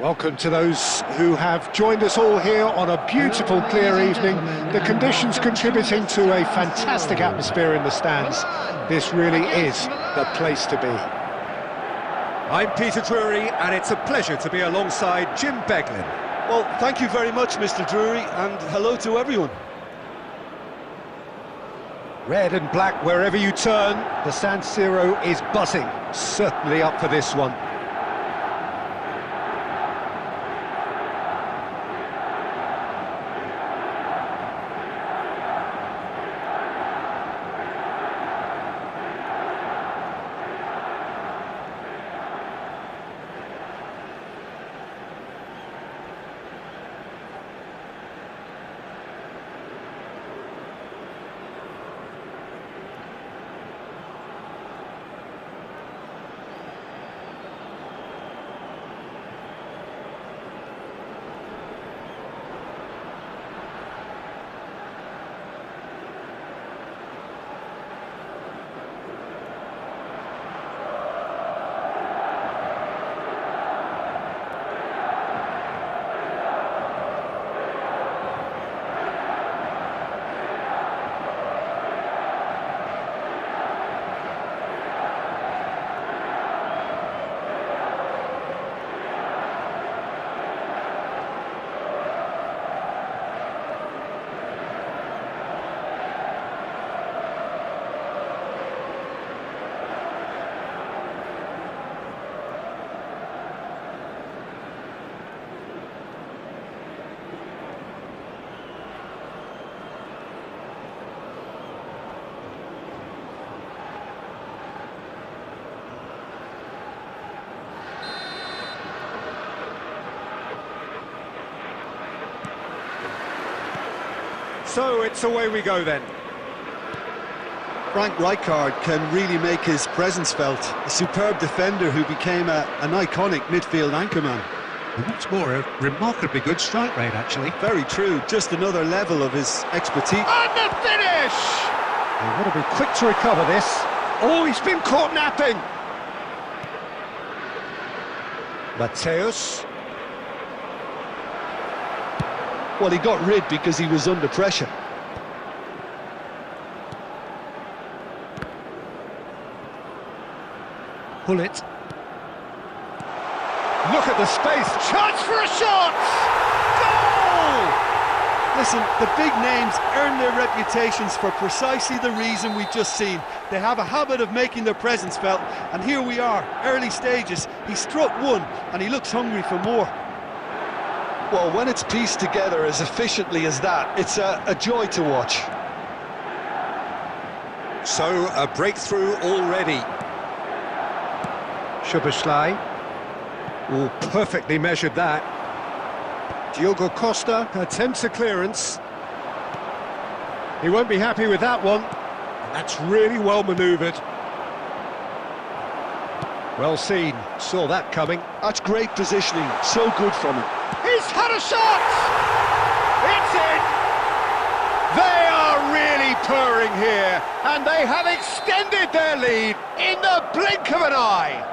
Welcome to those who have joined us all here on a beautiful, clear evening. The conditions contributing to a fantastic atmosphere in the stands. This really is the place to be. I'm Peter Drury, and it's a pleasure to be alongside Jim Beglin. Well, thank you very much, Mr. Drury, and hello to everyone. Red and black wherever you turn, the San Siro is buzzing. Certainly up for this one. So it's away we go then. Frank Rijkaard can really make his presence felt. A superb defender who became an iconic midfield anchorman. What's more, a remarkably good strike rate, actually. Very true, just another level of his expertise. And the finish! They've got to be quick to recover this. Oh, he's been caught napping! Mateus. Well, he got rid because he was under pressure. Pull it. Look at the space. Chance for a shot! Goal! Listen, the big names earn their reputations for precisely the reason we've just seen. They have a habit of making their presence felt, and here we are, early stages. He struck one, and he looks hungry for more. Well, when it's pieced together as efficiently as that, it's a joy to watch. So, a breakthrough already. Szoboszlai. Oh, perfectly measured that. Diogo Costa attempts a clearance. He won't be happy with that one. That's really well manoeuvred. Well seen, saw that coming. That's great positioning, so good from him. He's had a shot! It's in! They are really purring here, and they have extended their lead in the blink of an eye.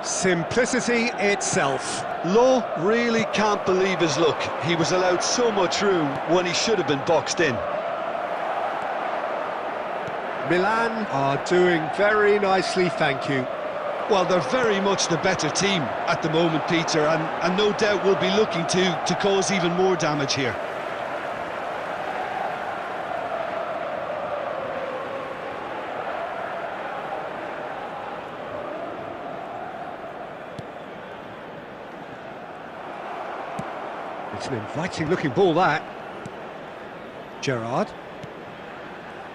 Simplicity itself. Lowe really can't believe his luck. He was allowed so much room when he should have been boxed in. Milan are doing very nicely, thank you. Well, they're very much the better team at the moment, Peter, and no doubt will be looking to cause even more damage here. It's an inviting-looking ball, that. Gerrard.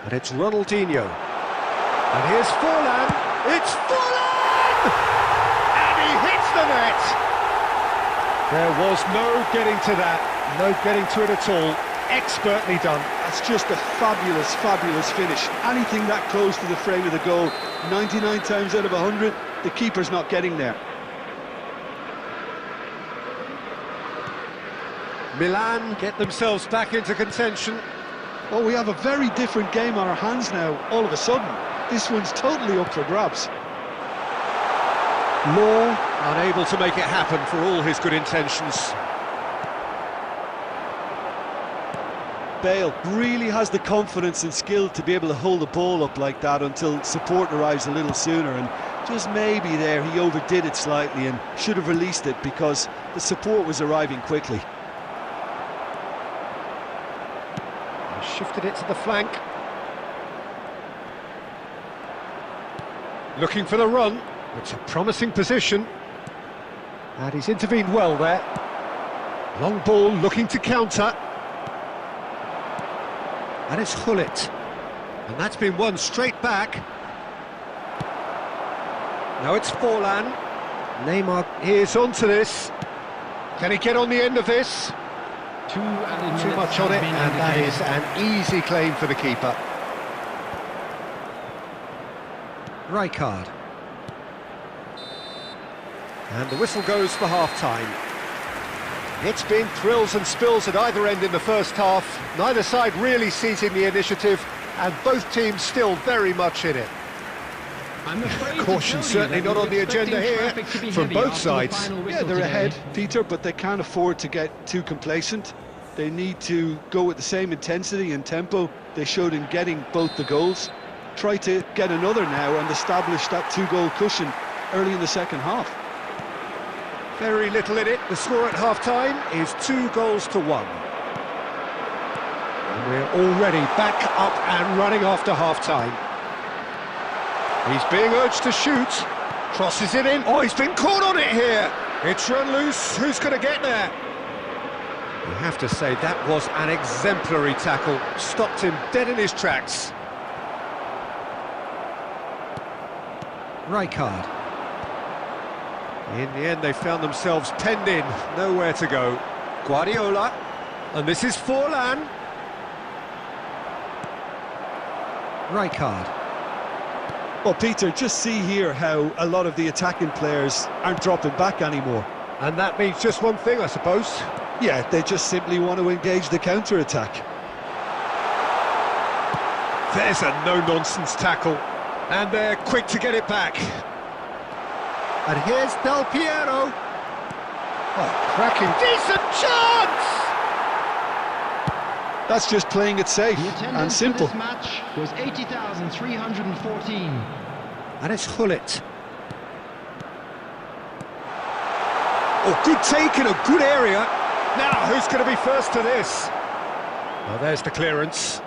And it's Ronaldinho. And here's Forlan. It's Forlan! And he hits the net! There was no getting to that, no getting to it at all. Expertly done. That's just a fabulous, fabulous finish. Anything that close to the frame of the goal, 99 times out of 100, the keeper's not getting there. Milan get themselves back into contention. Well, we have a very different game on our hands now, all of a sudden. This one's totally up for grabs. Law Unable to make it happen for all his good intentions. Bale really has the confidence and skill to be able to hold the ball up like that until support arrives a little sooner, and just maybe there he overdid it slightly and should have released it because the support was arriving quickly. He shifted it to the flank. Looking for the run. It's a promising position. And he's intervened well there. Long ball looking to counter. And it's Gullit. And that's been won straight back. Now it's Forlan. Neymar is onto this. Can he get on the end of this? Too much on it, and that is an easy claim for the keeper. Rijkaard. And the whistle goes for half-time. It's been thrills and spills at either end in the first half. Neither side really seizing the initiative, and both teams still very much in it. Caution certainly not on the agenda here from both sides. Yeah, they're ahead, Peter, but they can't afford to get too complacent. They need to go with the same intensity and tempo they showed in getting both the goals. Try to get another now and establish that two-goal cushion early in the second half. Very little in it. The score at half-time is 2-1. And we're already back up and running after half-time. He's being urged to shoot. Crosses it in. Oh, he's been caught on it here. It's run loose. Who's going to get there? You have to say that was an exemplary tackle. Stopped him dead in his tracks. Rijkaard. In the end, they found themselves penned in, nowhere to go. Guardiola, and this is Forlan. Rijkaard. Well, Peter, just see here how a lot of the attacking players aren't dropping back anymore. And that means just one thing, I suppose. Yeah, they just simply want to engage the counter-attack. There's a no-nonsense tackle. And they're quick to get it back. And here's Del Piero. Oh, cracking, decent chance! That's just playing it safe and simple. This match was 80,314. And it's Gullit. Oh, good take in a good area. Now, who's going to be first to this? Oh, there's the clearance.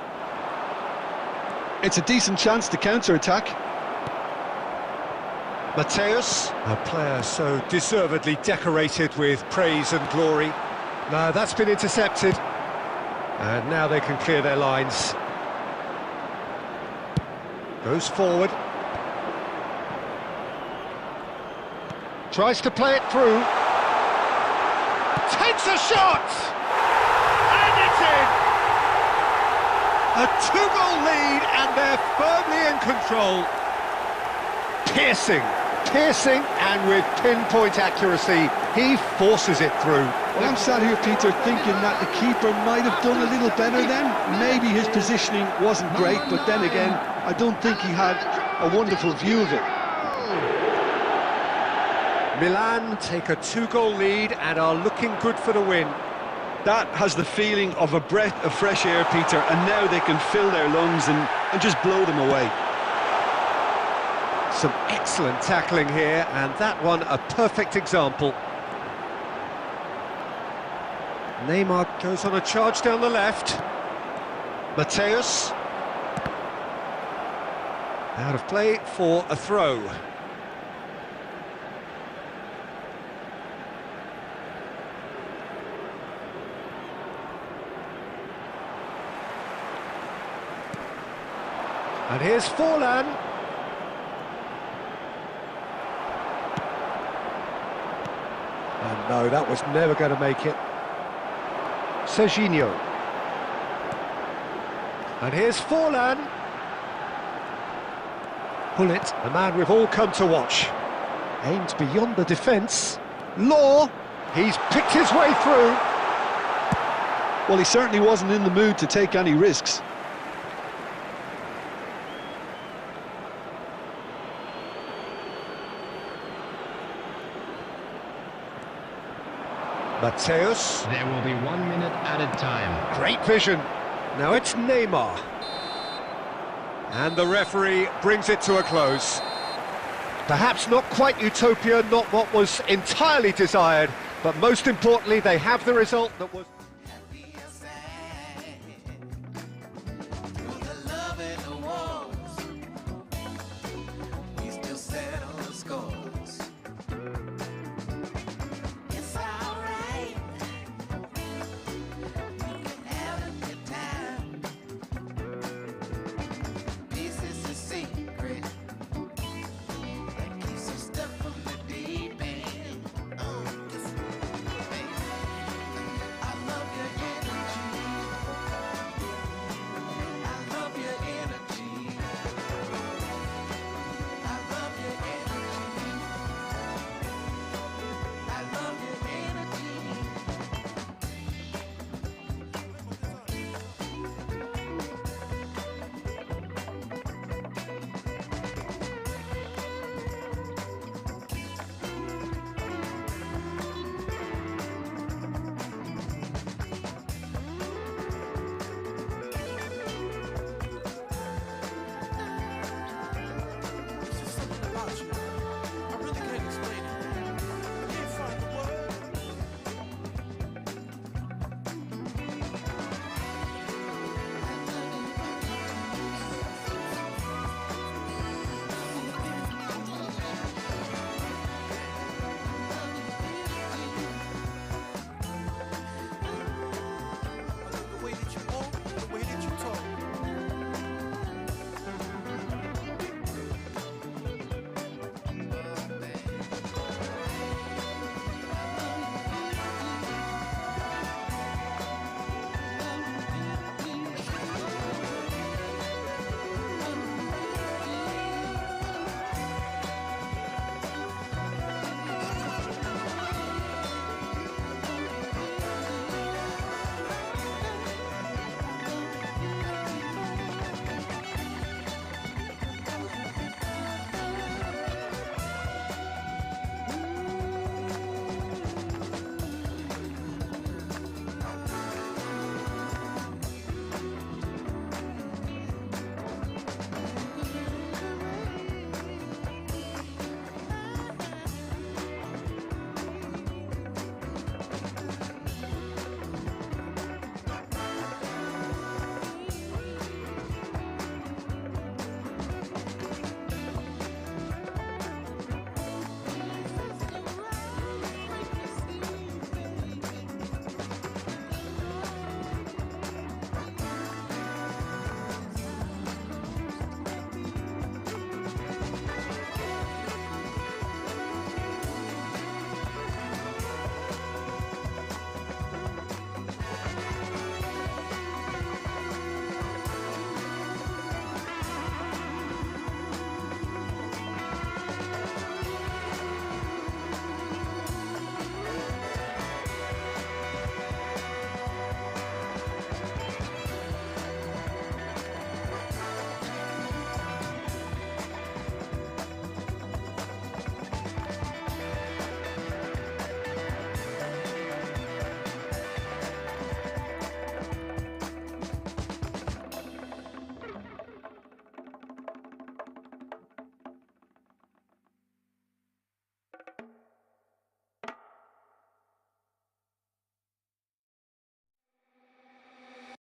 It's a decent chance to counter-attack. Mateus, a player so deservedly decorated with praise and glory. No, that's been intercepted. And now they can clear their lines. Goes forward. Tries to play it through. Takes a shot! And it's in! A 2-goal lead, and they're firmly in control. Piercing, and with pinpoint accuracy, he forces it through. Well, I'm sat here, Peter, thinking that the keeper might have done a little better then. Maybe his positioning wasn't great, but then again, I don't think he had a wonderful view of it. Milan take a 2-goal lead and are looking good for the win. That has the feeling of a breath of fresh air, Peter, and now they can fill their lungs and just blow them away. Some excellent tackling here, and that one a perfect example. Neymar goes on a charge down the left. Mateus. Out of play for a throw. And here's Forlan. And no, that was never going to make it. Serginho. And here's Forlan. Gullit, the man we've all come to watch. Aimed beyond the defence. Law, he's picked his way through. Well, he certainly wasn't in the mood to take any risks. Mateus. There will be 1 minute added time. Great vision. Now it's Neymar. And the referee brings it to a close. Perhaps not quite utopia, not what was entirely desired, but most importantly, they have the result that was...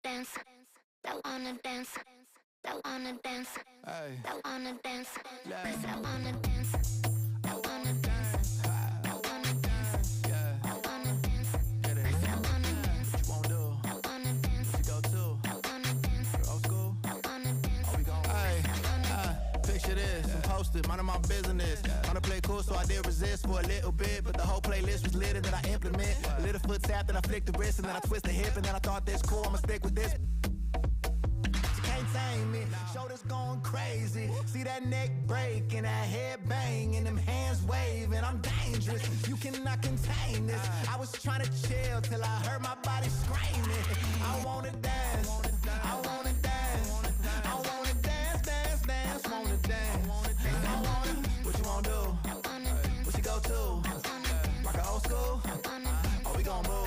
Dance, that wanna dance, that wanna dance, that wanna dance, that wanna dance, that wanna dance, that wanna dance, that wanna dance, that wanna dance, that wanna dance, that wanna dance, that wanna dance. Picture this, I'm posted, minding my business. Wanna play cool, so I did resist for a little bit, but the whole playlist was lit and then I implement. A little foot tap, then I flick the wrist, and then I twist the hip, and then I thought this cool, I'ma stick with this. She can't tame me, shoulders going crazy. See that neck break and that head bang and them hands waving. I'm dangerous, you cannot contain this. I was trying to chill till I heard my body screaming. I wanna dance, I wanna dance, I wanna dance, dance, dance, wanna dance. I wanna, what you wanna do? What you go to? Like an old school? Oh, we gon' move.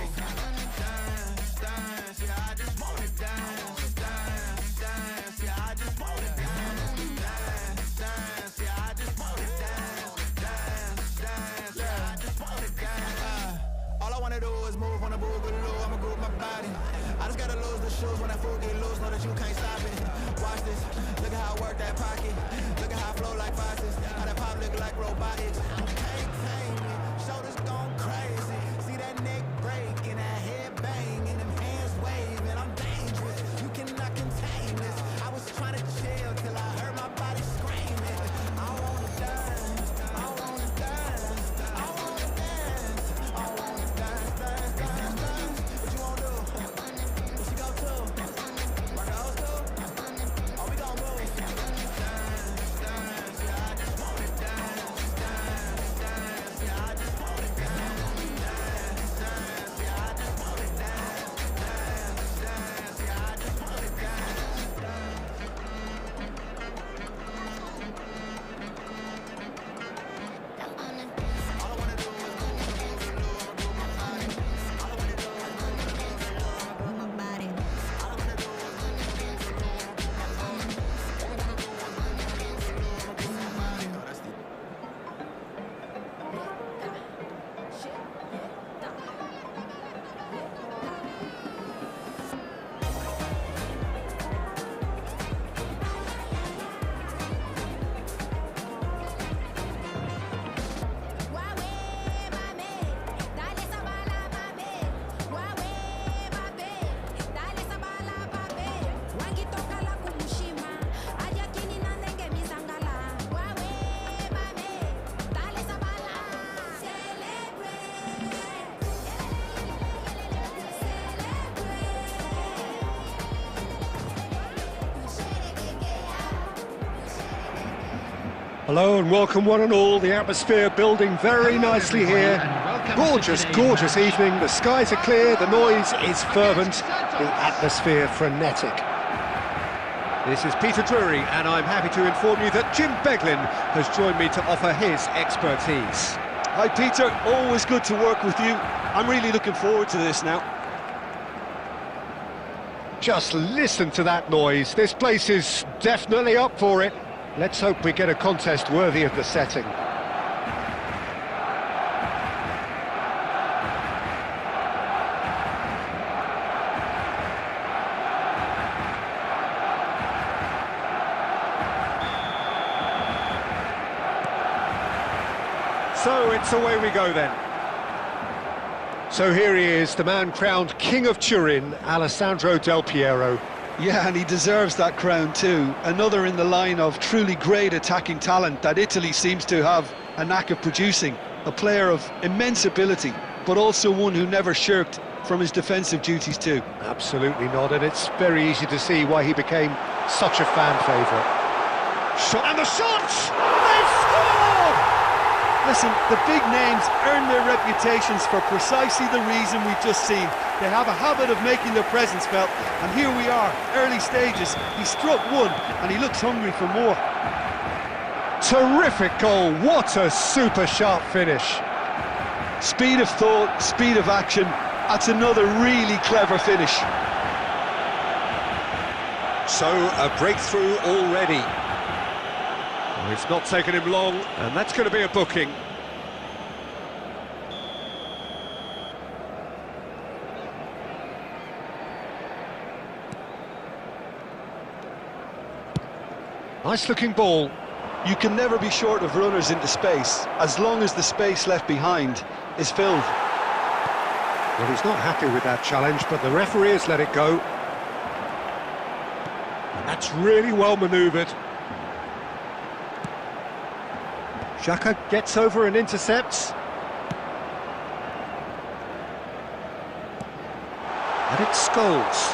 get loose, know that you can't stop it. Watch this, look at how I work that pocket. Look at how I flow like faucets. How that pop look like robotics. You can't tame me, shoulders gone crazy. See that neck break and that head bang and them hands waving. I'm dangerous, you cannot contain this. I was trying to chill till I heard my body screaming. I wanna dance, I wanna dance, I wanna dance, I wanna dance, dance, dance, dance. What you wanna do? What you go to? Rock a house too? Oh, we gon' move. Dance, dance, yeah, I just wanna dance, dance, dance, yeah, I just wanna dance, dance, dance, yeah, I just wanna dance, dance, dance, yeah, I just wanna dance. All I wanna do is move, move, move my body. All I wanna do is move, move my body. All I wanna do is move, move my body. All I wanna do is move, move my body. Oh, that's the Hello and welcome one and all. The atmosphere building very nicely here. Gorgeous, gorgeous evening. The skies are clear, the noise is fervent, the atmosphere frenetic. This is Peter Drury and I'm happy to inform you that Jim Beglin has joined me to offer his expertise. Hi Peter, always good to work with you. I'm really looking forward to this now. Just listen to that noise. This place is definitely up for it. Let's hope we get a contest worthy of the setting. So it's away we go then. So here he is, the man crowned King of Turin, Alessandro Del Piero. Yeah, and he deserves that crown too. Another in the line of truly great attacking talent that Italy seems to have a knack of producing. A player of immense ability, but also one who never shirked from his defensive duties too. Absolutely not, and it's very easy to see why he became such a fan favourite. Shot, and the shots! They've scored! Listen, the big names earn their reputations for precisely the reason we've just seen. They have a habit of making their presence felt, and here we are, early stages. He struck one, and he looks hungry for more. Terrific goal, what a super sharp finish. Speed of thought, speed of action, that's another really clever finish. So, a breakthrough already. Well, it's not taken him long, and that's going to be a booking. Nice looking ball. You can never be short of runners into space, as long as the space left behind is filled. Well, he's not happy with that challenge, but the referee has let it go. And that's really well manoeuvred. Xhaka gets over and intercepts. And it Scholes.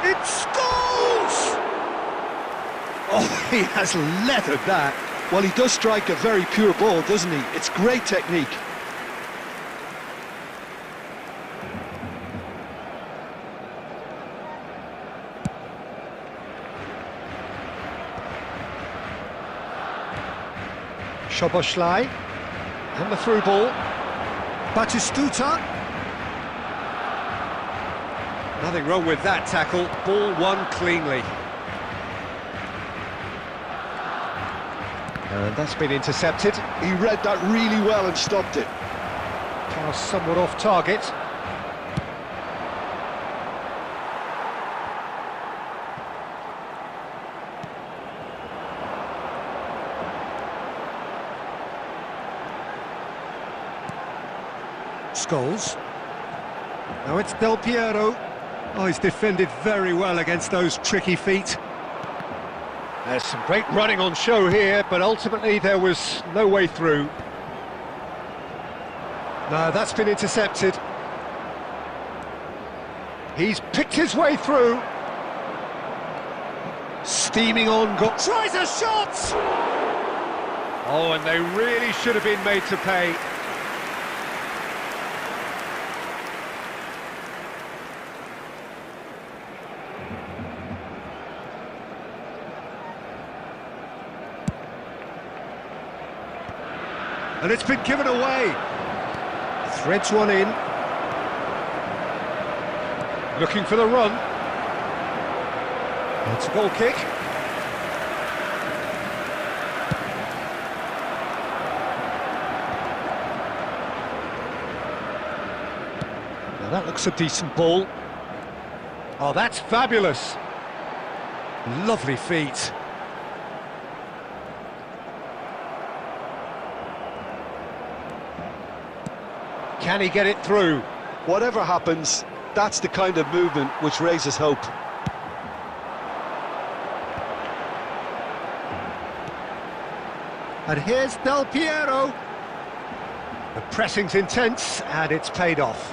It's Scholes! Oh, he has leathered that. Well, he does strike a very pure ball, doesn't he? It's great technique. Szoboszlai, and the through ball. Batistuta. Nothing wrong with that tackle, ball won cleanly. And that's been intercepted. He read that really well and stopped it. Pass somewhat off target. Scholes. Now it's Del Piero. Oh, he's defended very well against those tricky feet. There's some great running on show here, but ultimately there was no way through. No, that's been intercepted. He's picked his way through. Steaming on, tries a shot! Oh, and they really should have been made to pay. And it's been given away. Threads one in. Looking for the run. It's a goal kick. Now that looks a decent ball. Oh, that's fabulous. Lovely feet. Can he get it through? Whatever happens, that's the kind of movement which raises hope. And here's Del Piero. The pressing's intense, and it's paid off.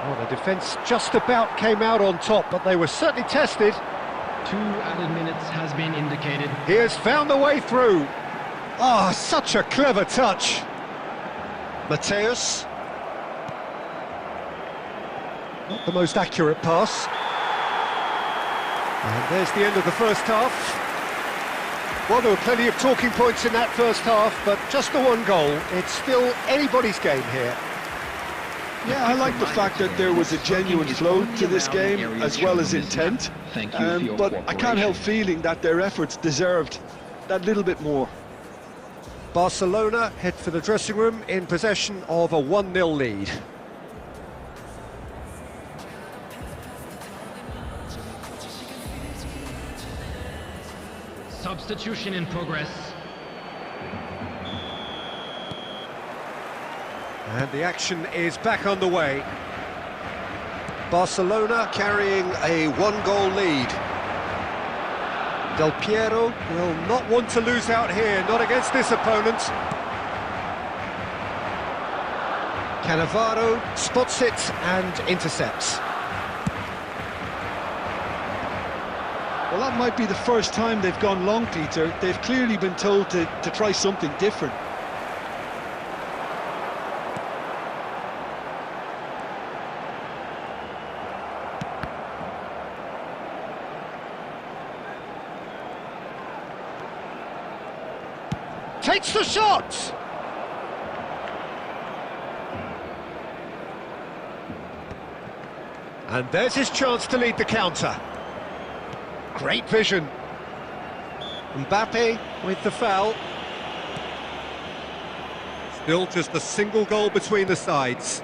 Well, the defence just about came out on top, but they were certainly tested. 2 added minutes has been indicated. He has found the way through. Oh, such a clever touch. Mateus. Not the most accurate pass. And there's the end of the first half. Well, there were plenty of talking points in that first half, but just the one goal. It's still anybody's game here. Yeah, I like the fact that there was a genuine flow to this game, as well as intent. But I can't help feeling that their efforts deserved that little bit more. Barcelona head for the dressing room in possession of a 1-0 lead. Substitution in progress. And the action is back underway. Barcelona carrying a 1-goal lead. Del Piero will not want to lose out here, not against this opponent. Cannavaro spots it and intercepts. Well, that might be the first time they've gone long, Peter. They've clearly been told to try something different. Takes the shot! And there's his chance to lead the counter. Great vision. Mbappe with the foul. Still just a single goal between the sides.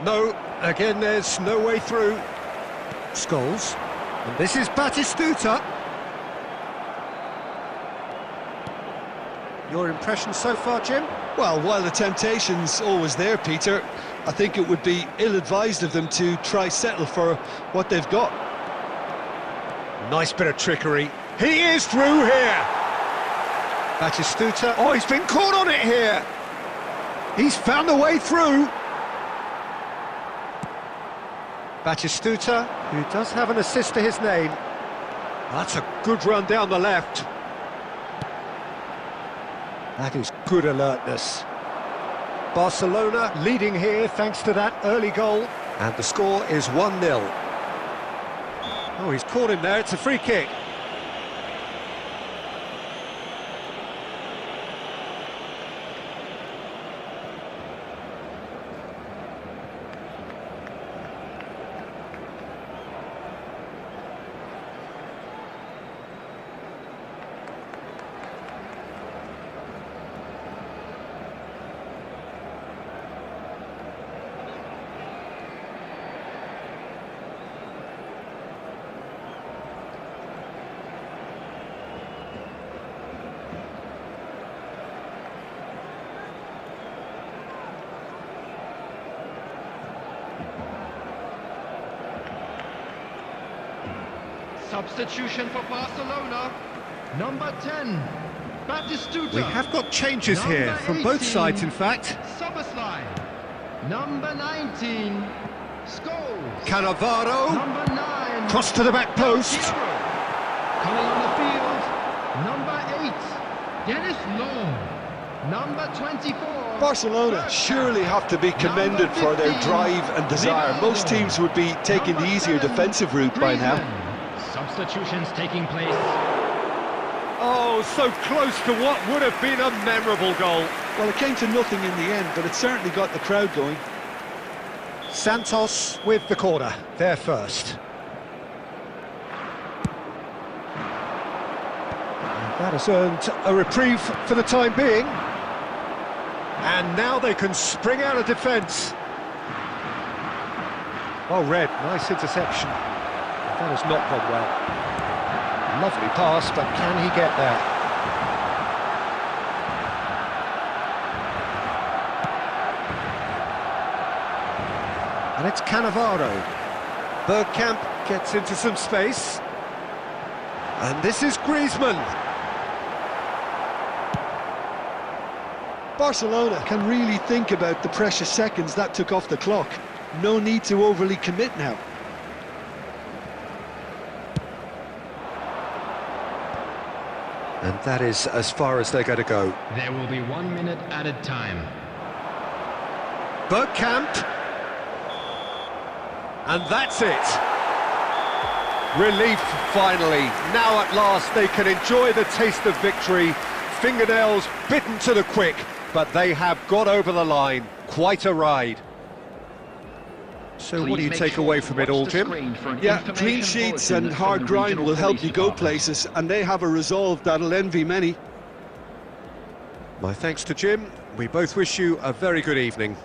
No, again there's no way through. Scholes. And this is Batistuta. Your impression so far, Jim? Well, while the temptation's always there, Peter, I think it would be ill-advised of them to try settle for what they've got. Nice bit of trickery. He is through here! Batistuta, oh, he's been caught on it here! He's found a way through! Batistuta, who does have an assist to his name. That's a good run down the left. That is good alertness. Barcelona leading here thanks to that early goal. And the score is 1-0. Oh, he's caught him there, it's a free kick. Substitution for Barcelona. Number 10, Batistuta. We have got changes Number here from both 18, sides, in fact. Soboslai. Number 19, Scholes. Cannavaro, Number 9, cross to the back post. Coming on the field, number 8, Dennis Law. Number 24, Barcelona surely have to be commended for their drive and desire. Most teams would be taking the easier defensive route by now. Substitutions taking place. Oh, so close to what would have been a memorable goal. Well, it came to nothing in the end, but it certainly got the crowd going. Santos with the corner, there first. And that has earned a reprieve for the time being. And now they can spring out of defence. Oh, Red, nice interception. That has not gone well. Lovely pass, but can he get there? And it's Cannavaro. Bergkamp gets into some space. And this is Griezmann. Barcelona can really think about the precious seconds that took off the clock. No need to overly commit now. And that is as far as they're going to go. There will be 1 minute added time. Bergkamp. And that's it. Relief, finally. Now at last they can enjoy the taste of victory. Fingernails bitten to the quick, but they have got over the line. Quite a ride. So what do you take away from it all, Jim? Yeah, clean sheets and hard grind will help you go places, and they have a resolve that'll envy many. My thanks to Jim. We both wish you a very good evening.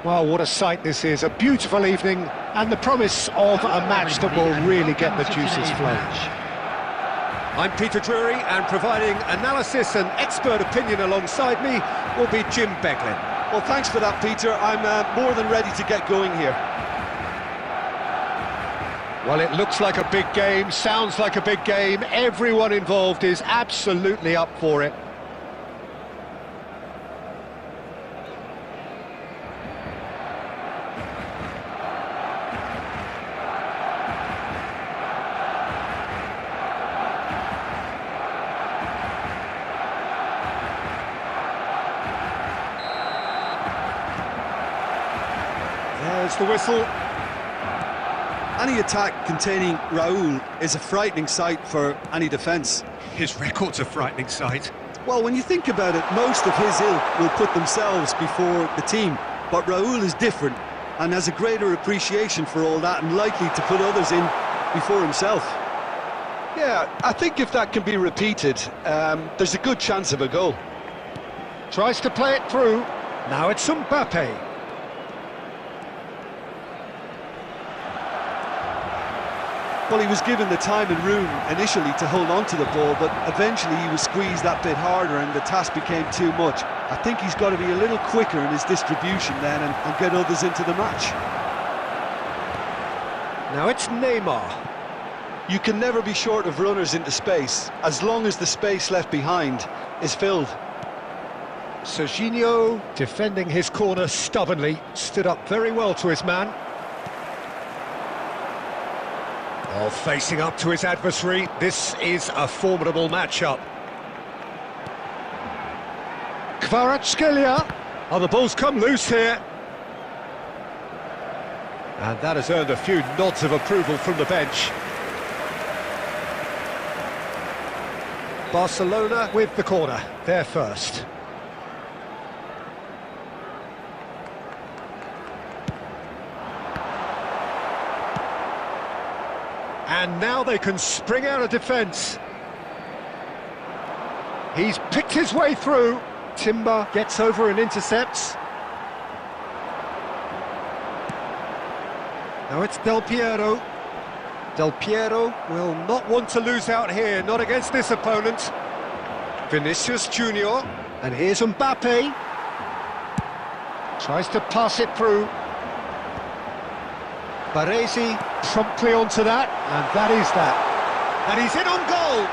Well, what a sight this is, a beautiful evening, and the promise of a match that will really get the juices flowing. I'm Peter Drury, and providing analysis and expert opinion alongside me will be Jim Beglin. Well, thanks for that, Peter. I'm more than ready to get going here. Well, it looks like a big game, sounds like a big game. Everyone involved is absolutely up for it. There's the whistle. Any attack containing Raul is a frightening sight for any defence. His record's a frightening sight. Well, when you think about it, most of his ilk will put themselves before the team. But Raul is different and has a greater appreciation for all that and likely to put others in before himself. Yeah, I think if that can be repeated, there's a good chance of a goal. Tries to play it through. Now it's Mbappe. Well, he was given the time and room initially to hold on to the ball, but eventually he was squeezed that bit harder and the task became too much. I think he's got to be a little quicker in his distribution then and get others into the match. Now it's Neymar. You can never be short of runners into space, as long as the space left behind is filled. Serginho, defending his corner stubbornly, stood up very well to his man. Oh, facing up to his adversary, this is a formidable matchup. Kvaratskhelia. Oh, the ball's come loose here. And that has earned a few nods of approval from the bench. Barcelona with the corner, they're first. And now they can spring out of defence. He's picked his way through. Timber gets over and intercepts. Now it's Del Piero. Del Piero will not want to lose out here, not against this opponent. Vinicius Junior. And here's Mbappe. Tries to pass it through. Baresi promptly onto that, and that is that. And he's in on goal!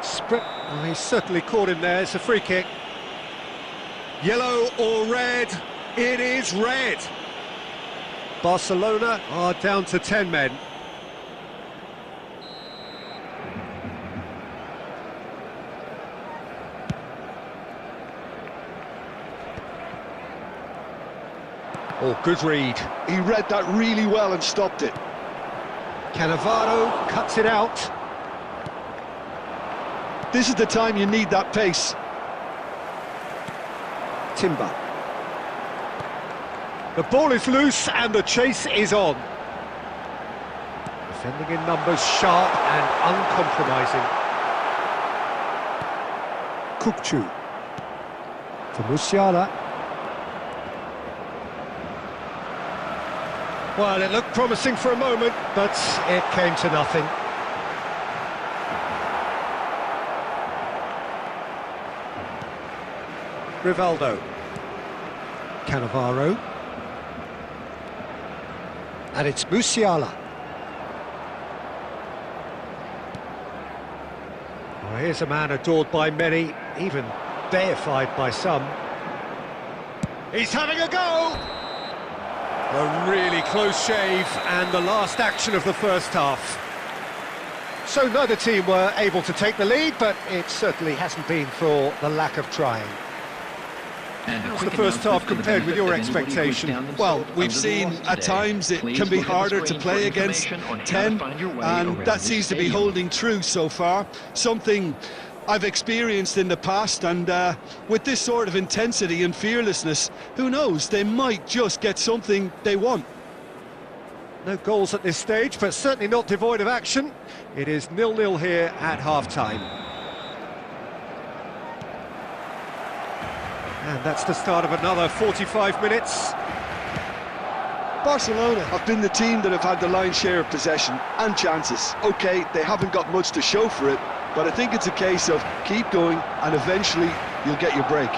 Sprint. Oh, he's certainly caught him there, it's a free kick. Yellow or red? It is red! Barcelona are down to 10 men. Oh, good read. He read that really well and stopped it. Cannavaro cuts it out. This is the time you need that pace. Timber. The ball is loose and the chase is on. Defending in numbers, sharp and uncompromising. Kukçu. For Musiala. Well, it looked promising for a moment, but it came to nothing. Rivaldo. Cannavaro. And it's Musiala. Well, here's a man adored by many, even deified by some. He's having a go! A really close shave, and the last action of the first half. So neither team were able to take the lead, but it certainly hasn't been for the lack of trying. How's the first half compared with your expectation? Well, we've seen at times it can be harder to play against 10, and that seems to be holding true so far. Something I've experienced in the past, and with this sort of intensity and fearlessness, who knows, they might just get something they want. No goals at this stage, but certainly not devoid of action. It is 0-0 here at half-time. And that's the start of another 45 minutes. Barcelona have been the team that have had the lion's share of possession and chances. OK, they haven't got much to show for it, but I think it's a case of keep going and eventually you'll get your break.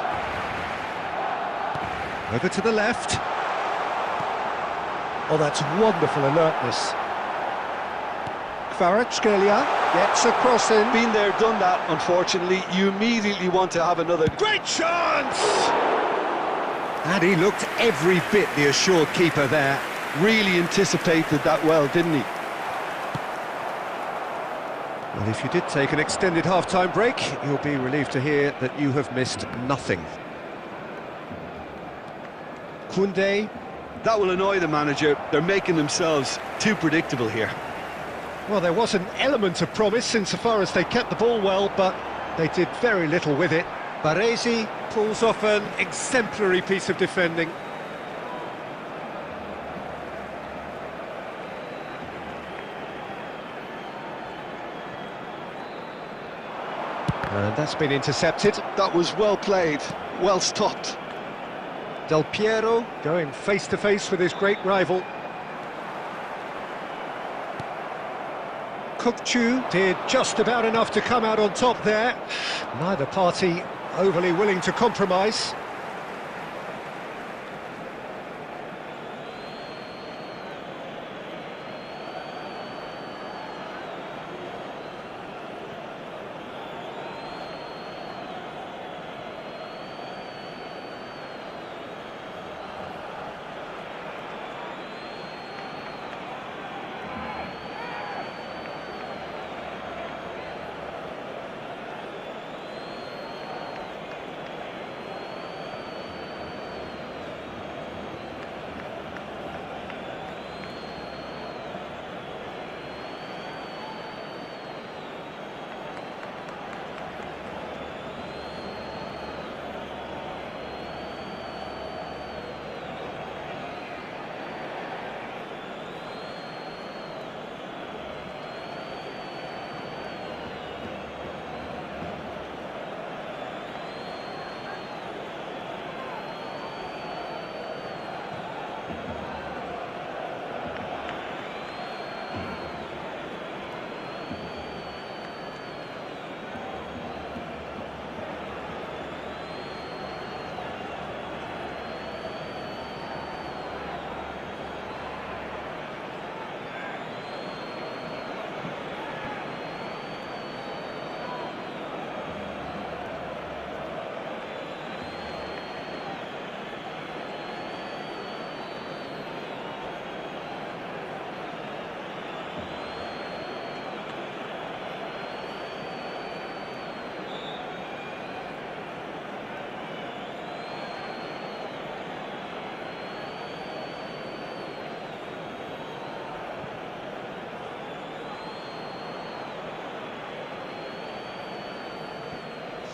Over to the left. Oh, that's wonderful alertness. Kvaratskhelia gets a cross in. Been there, done that, unfortunately. You immediately want to have another Great chance! And he looked every bit the assured keeper there. really anticipated that well, didn't he? Well, if you did take an extended half-time break, you'll be relieved to hear that you have missed nothing. Koundé. That will annoy the manager. They're making themselves too predictable here. Well, there was an element of promise insofar as they kept the ball well, but they did very little with it. Baresi pulls off an exemplary piece of defending. And that's been intercepted. That was well played, well stopped. Del Piero going face-to-face with his great rival. Kukçu did just about enough to come out on top there. Neither party overly willing to compromise.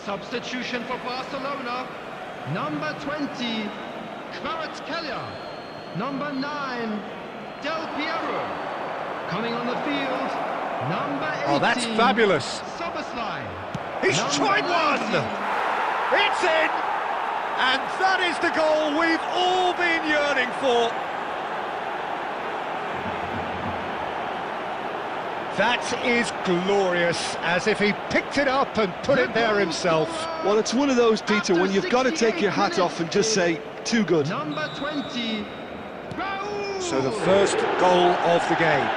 Substitution for Barcelona. Number 20, Kvaratskhelia. Number 9, Del Piero. Coming on the field, number 18. Oh, that's fabulous. He's Number tried 19. one! It's in! And that is the goal we've all been yearning for. That is glorious, as if he picked it up and put it there himself. Well, it's one of those, Peter, when you've got to take your hat off and just say, too good. Number 20, So the first goal of the game.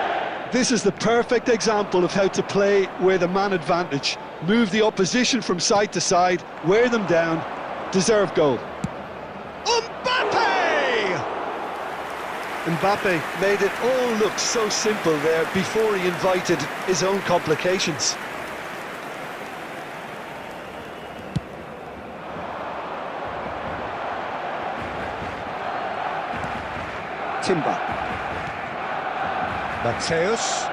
This is the perfect example of how to play with a man advantage. Move the opposition from side to side, wear them down, deserve goal. Mbappe made it all look so simple there before he invited his own complications. Timber. Mateus.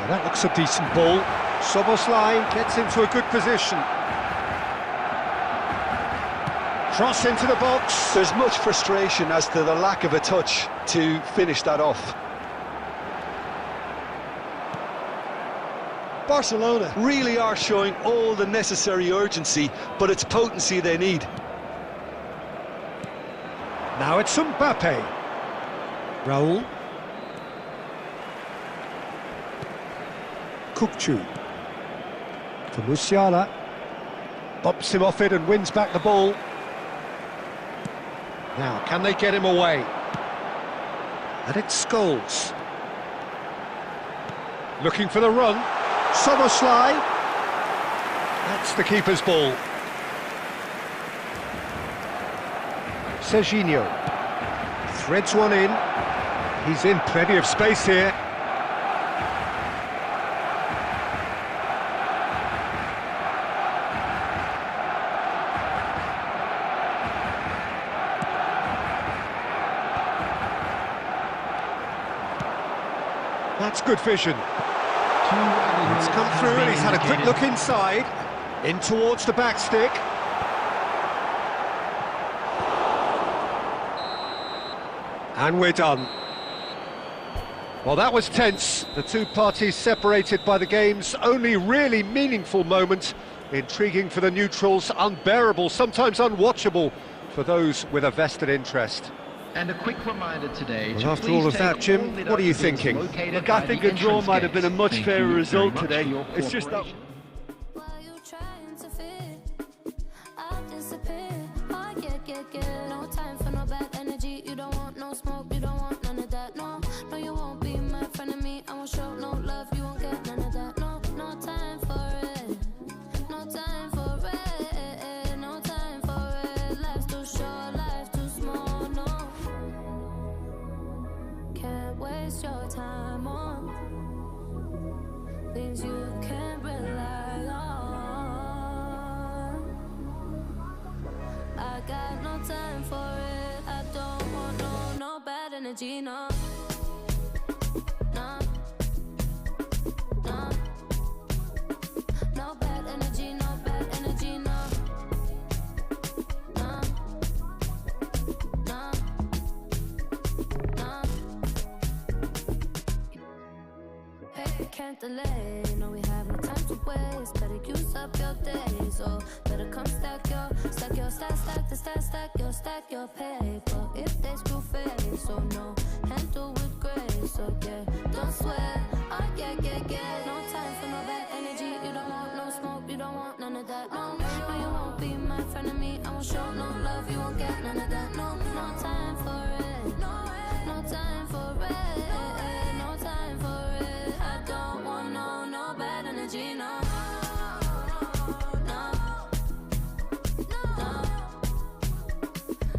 Now that looks a decent ball. Szoboszlai gets into a good position. Cross into the box. There's much frustration as to the lack of a touch to finish that off. Barcelona really are showing all the necessary urgency, but it's potency they need. Now it's Mbappe. Raul. Kukçu. To Musiala. Bumps him off it and wins back the ball. Now, can they get him away? And it's Scholes. Looking for the run. Soboslai. That's the keeper's ball. Serginho. Threads one in. He's in plenty of space here. That's good vision. It's come through and he's had a quick look inside. In towards the back stick. And we're done. Well, that was tense. The two parties separated by the game's only really meaningful moment. Intriguing for the neutrals, unbearable, sometimes unwatchable for those with a vested interest. And a quick reminder today. Well, after all of that, Jim, what are you thinking? Look, I think a draw might have been a much fairer result today. It's just that... While you trying to fit, I'll disappear. Oh, yeah. No time for no bad energy. You don't want no smoke, you don't want none of that. No, you won't be my friend of me. I won't show no love, you won't get none of that. No time for it. No time for it. No time for it. Life's too short, life's too small. No, can't waste your time on things you can't rely on. I got no time for it. I don't want no bad energy, no. No bad energy, no bad energy, no. Hey, can't delay. No, we have no time to waste. Better use up your days, or better come stack your stack your paper. If they screw face, so no, handle with grace. So yeah, don't sweat. Oh yeah. No time for no bad energy. You don't want no smoke, you don't want none of that. No, you won't be my friend of me. I won't show no love, you won't get none of that. No time for it. No time for it. No time for it. I don't want no bad energy. No.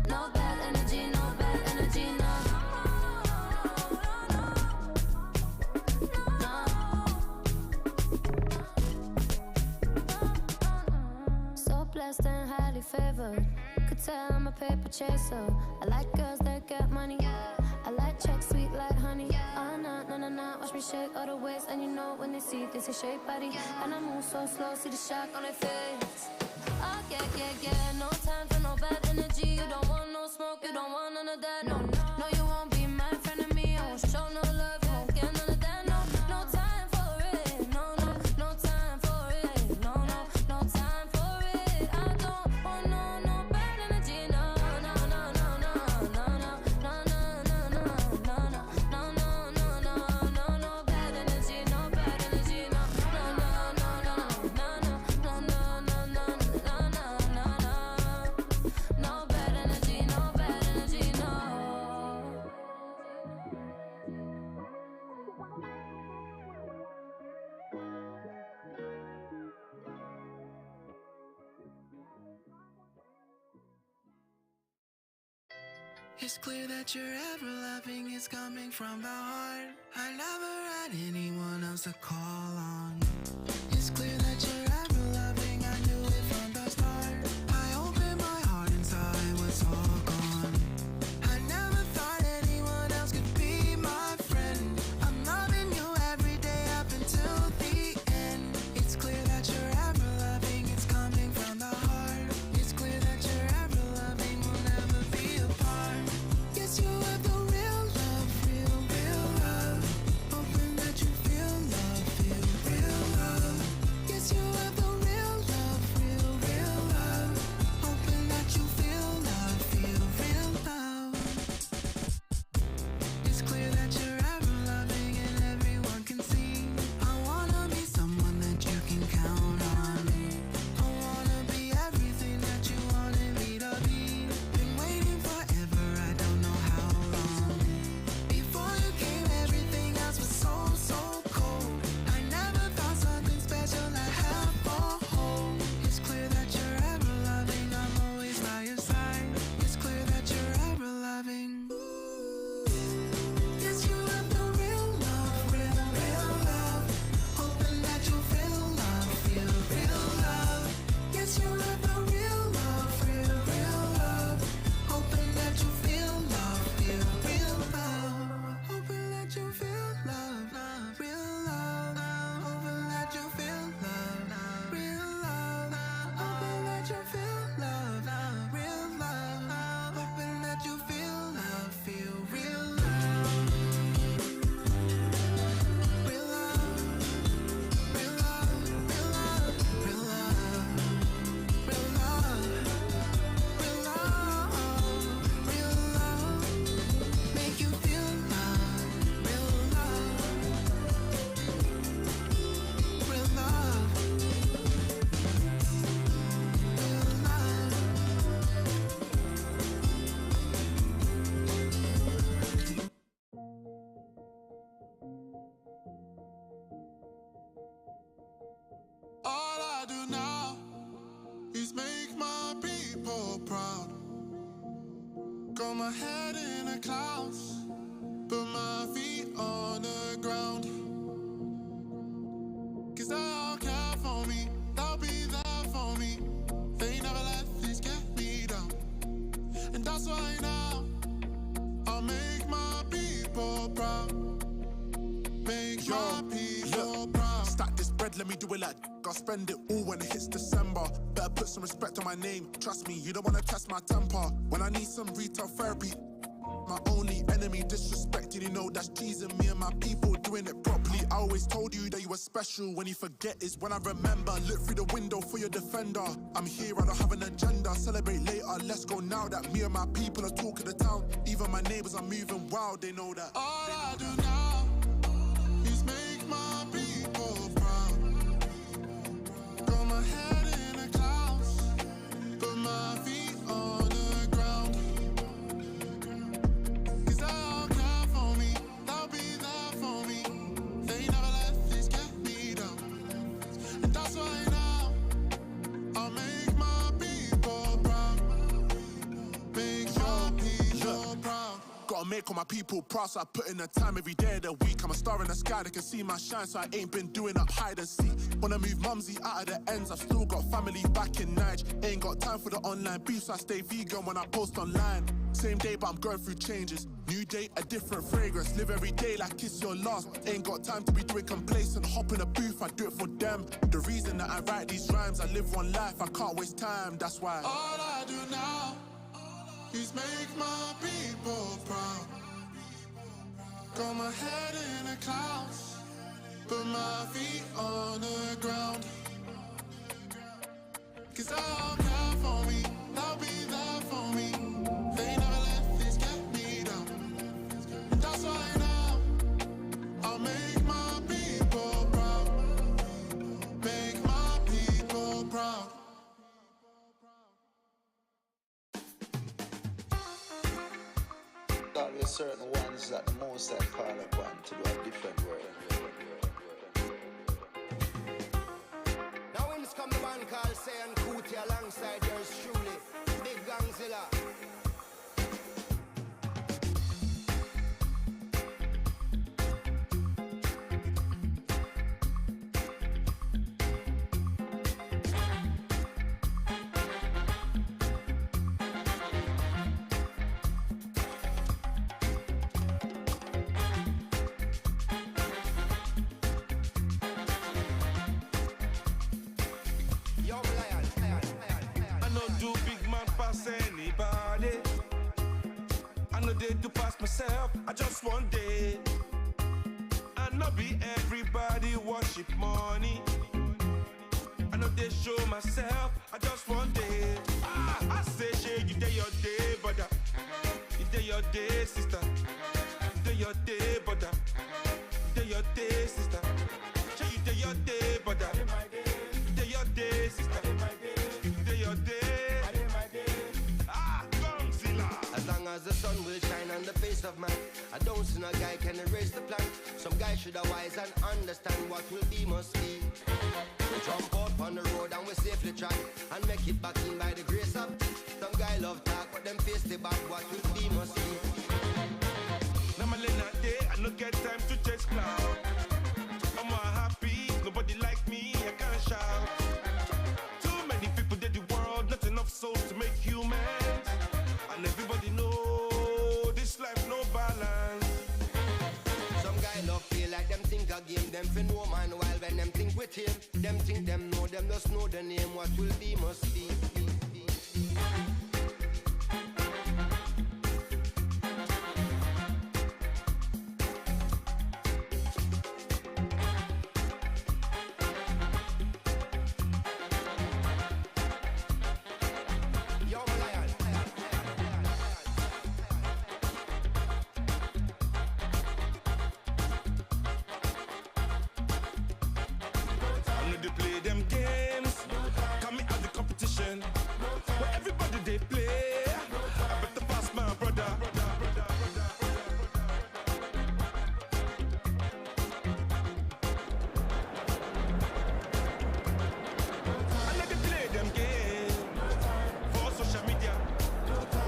No bad energy, no bad energy, no. So blessed and highly favored. Could tell I'm a paper chaser. I like girls that get money. I like checks sweet like honey. Oh no, watch me shake all the ways. And you know when they see this, they shake body. And I move so slow, see the shock on their face. Oh yeah. No time for no bad energy. You don't want no smoke, you don't want none of that. No, you won't be my friend of me. I won't show no love, you won't get none of that. No time for it. No time for it. No time for it. I don't want no bad energy. No bad energy. No bad energy. No bad energy. No bad energy. No. It's clear that your ever loving is coming from the heart. I never had anyone else to call on. It's clear that you're ever loving, I knew it from the start. I opened my heart and saw it was all gone. I never thought anyone else could be my friend. I'm loving you every day up until the end. It's clear that you're ever loving, it's coming from the heart. It's clear that you're ever loving, we'll never be apart. Yes, you have the real love, real love. Hoping that you feel love, feel real love. Yes, Got my head in the clouds, put my feet on the ground. Cause they'll care for me, they'll be there for me. They never let this get me down. And that's why now I'll make my people proud. Make my people proud. Stack this bread, let me do it like I'll spend it all when it hits December. Better put some respect on my name. Trust me, you don't wanna test my temper. When I need some retail therapy, my only enemy disrespecting, you know that's teasing me and my people doing it properly. I always told you that you were special. When you forget is when I remember. Look through the window for your defender. I'm here, I don't have an agenda. Celebrate later, let's go now that me and my people are talking the town. Even my neighbors are moving wild, they know that. All I do now is make my people proud. Got my head in the clouds, put my feet on the ground. Cause they'll care for me, they'll be there for me. They never let this get me down. And that's why now I'll make my people proud. Make my people proud. Gotta make all my people proud, so I put in the time every day of the week. I'm a star in the sky, they can see my shine, so I ain't been doing up hide and seek. Wanna move mumsy out of the ends, I've still got family back in Nige. Ain't got time for the online beef, so I stay vegan when I post online. Same day, but I'm going through changes. New day, a different fragrance. Live every day like it's your last. Ain't got time to be doing complacent. Hop in a booth, I do it for them. The reason that I write these rhymes, I live one life, I can't waste time, that's why. All I do now is make my people proud. Got my head in the clouds, put my feet on the ground. Cause they'll care for me, they'll be there for me. They never let this get me down. And that's why now I'll make my people proud. Make my people proud. Always certain ones that the most I call upon to do a different work. Now when this come the man called Say and Cootie alongside yours truly, Big Gangzilla. Anybody, I know they do pass myself. I just one day, I know be everybody worship money. I know they show myself. I just one day. I say, shey, you day your day, brother. You day your day, sister. You day your day, brother. You day your day, sister. Shey, you day your day, brother. You day your day, sister. You day your day. As long as the sun will shine on the face of man, I don't see no guy can erase the plan. Some guy should have wise and understand what will be must be. We jump out on the road and we safely track and make it back in by the grace of. Some guy love talk, but them face the back. What will be must be. Now my late night day, I no get time to chase cloud. I'm more happy, nobody like me, I can't shout. Too many people did the world, not enough souls to make humans. And everybody know this life no balance. Some guy love feel like them think a game, them for no man while when them think with him. Them think them just know the name, what will be must be.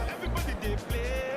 Everybody they play.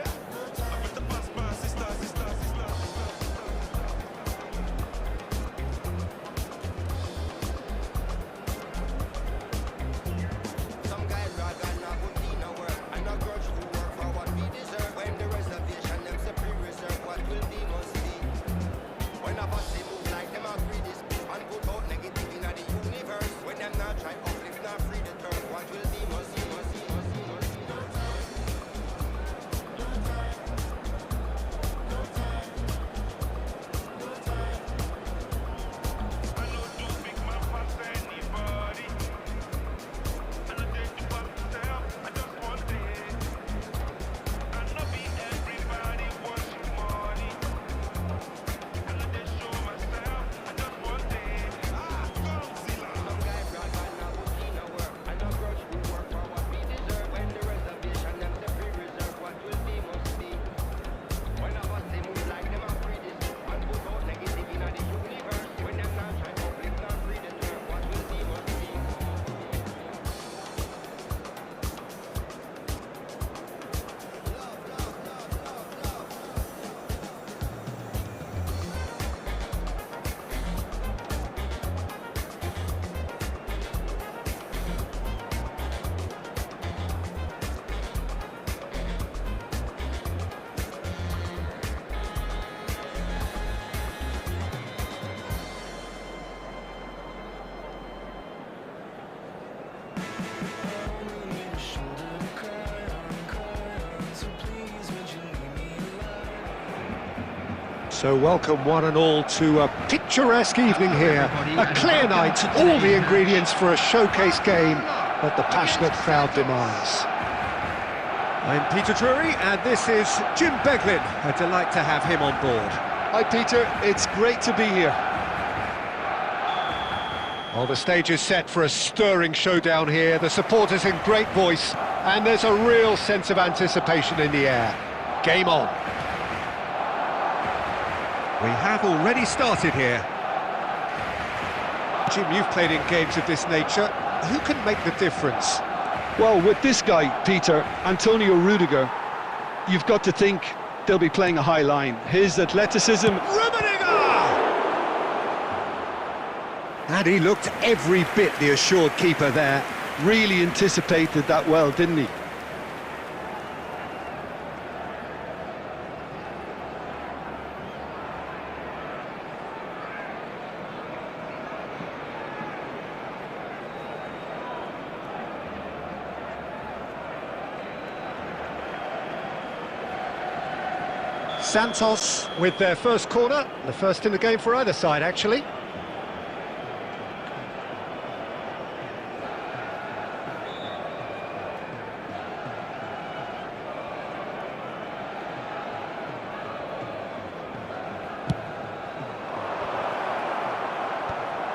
So welcome one and all to a picturesque evening here. A clear night, all the ingredients for a showcase game that the passionate crowd demands. I'm Peter Drury and this is Jim Beglin. A delight to have him on board. Hi Peter, it's great to be here. Well, the stage is set for a stirring showdown here. The supporters in great voice and there's a real sense of anticipation in the air. Game on. We have already started here. Jim, you've played in games of this nature. Who can make the difference? Well, with this guy, Peter, Antonio Rudiger, you've got to think they'll be playing a high line. His athleticism... Rummenigge! And he looked every bit the assured keeper there. Really anticipated that well, didn't he? Santos with their first corner, the first in the game for either side, actually.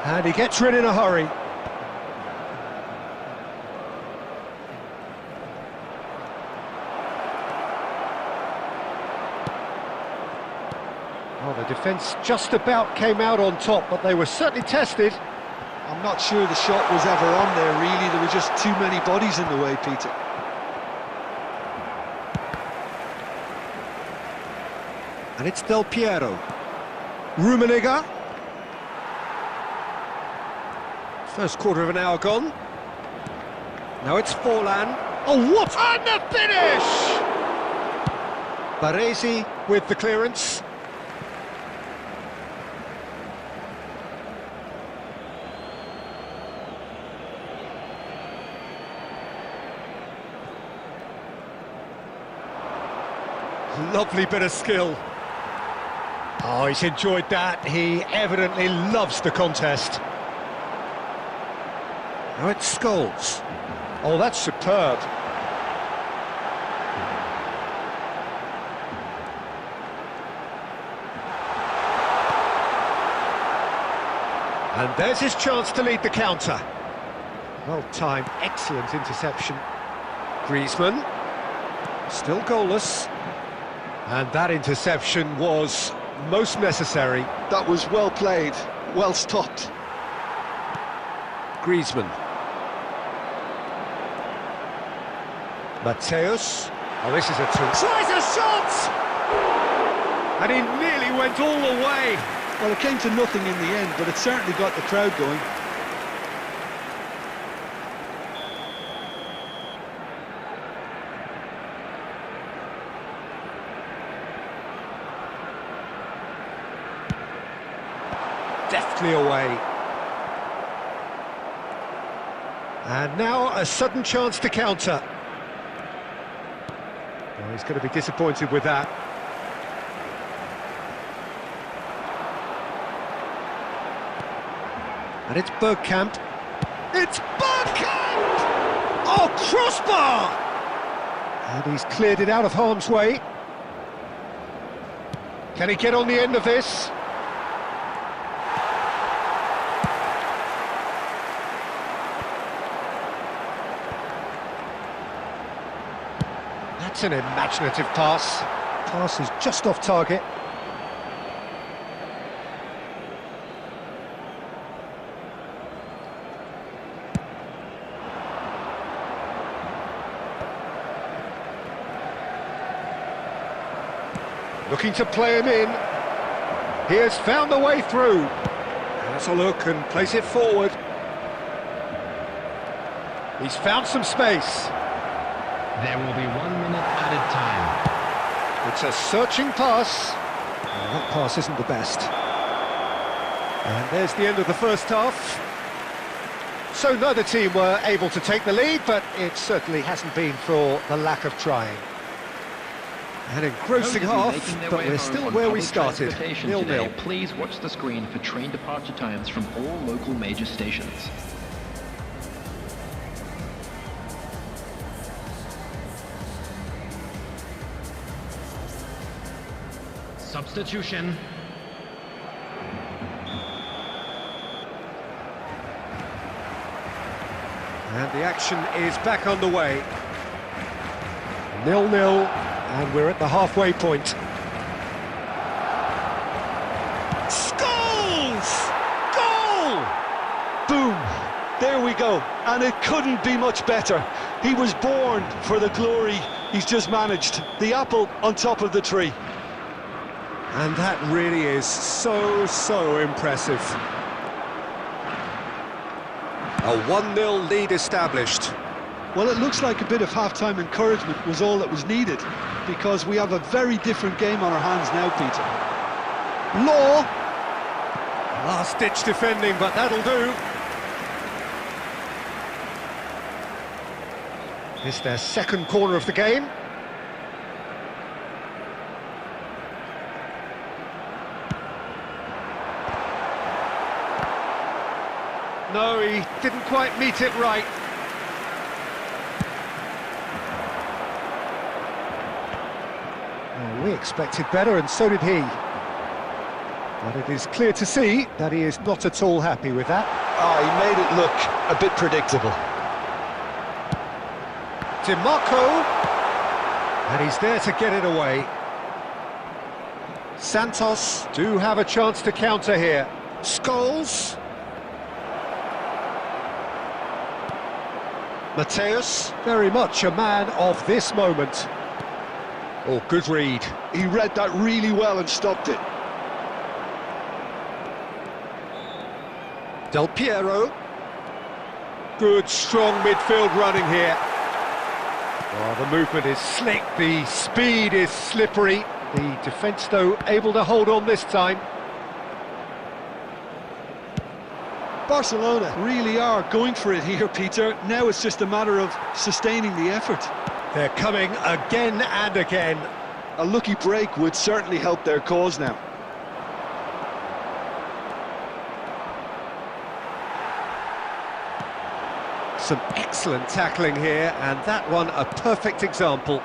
And he gets rid in a hurry. Well, the defence just about came out on top, but they were certainly tested. I'm not sure the shot was ever on there, really. There were just too many bodies in the way, Peter. And it's Del Piero. Rummenigge. First quarter of an hour gone. Now it's Forlan. Oh, what? And the finish! Baresi with the clearance. Lovely bit of skill. Oh, he's enjoyed that. He evidently loves the contest. Now it's Scholes. Oh, that's superb. And there's his chance to lead the counter. Well timed, excellent interception. Griezmann, still goalless. And that interception was most necessary. That was well played, well stopped. Griezmann. Mateus. Oh, this is a two. Tries a shot! And he nearly went all the way. Well, it came to nothing in the end, but it certainly got the crowd going. Deftly away. And now a sudden chance to counter. Oh, he's going to be disappointed with that. And it's Bergkamp. It's Bergkamp! Oh, crossbar! And he's cleared it out of harm's way. Can he get on the end of this? That's an imaginative pass. Pass is just off target. Looking to play him in. He has found a way through. Has a look and plays it forward. He's found some space. There will be 1 minute added time. It's a searching pass. Oh, that pass isn't the best. And there's the end of the first half. So neither team were able to take the lead, but it certainly hasn't been for the lack of trying. An engrossing half, but we're still where we started, 0-0. Please watch the screen for train departure times from all local major stations. Substitution. And the action is back underway. 0-0, and we're at the halfway point. Scholes! Goal! Boom! There we go, and it couldn't be much better. He was born for the glory he's just managed. The apple on top of the tree. And that really is so impressive. A 1-0 lead established. Well, it looks like a bit of half-time encouragement was all that was needed, because we have a very different game on our hands now, Peter. Law! Last-ditch defending, but that'll do. It's their second corner of the game. No, he didn't quite meet it right. Well, we expected better, and so did he. But it is clear to see that he is not at all happy with that. Oh, he made it look a bit predictable. DiMarco, and he's there to get it away. Santos do have a chance to counter here. Scholes. Mateus, very much a man of this moment. Oh, good read. He read that really well and stopped it. Del Piero. Good, strong midfield running here. Oh, the movement is slick, the speed is slippery. The defence, though, able to hold on this time. Barcelona really are going for it here, Peter. Now it's just a matter of sustaining the effort. They're coming again and again. A lucky break would certainly help their cause now. Some excellent tackling here, and that one a perfect example.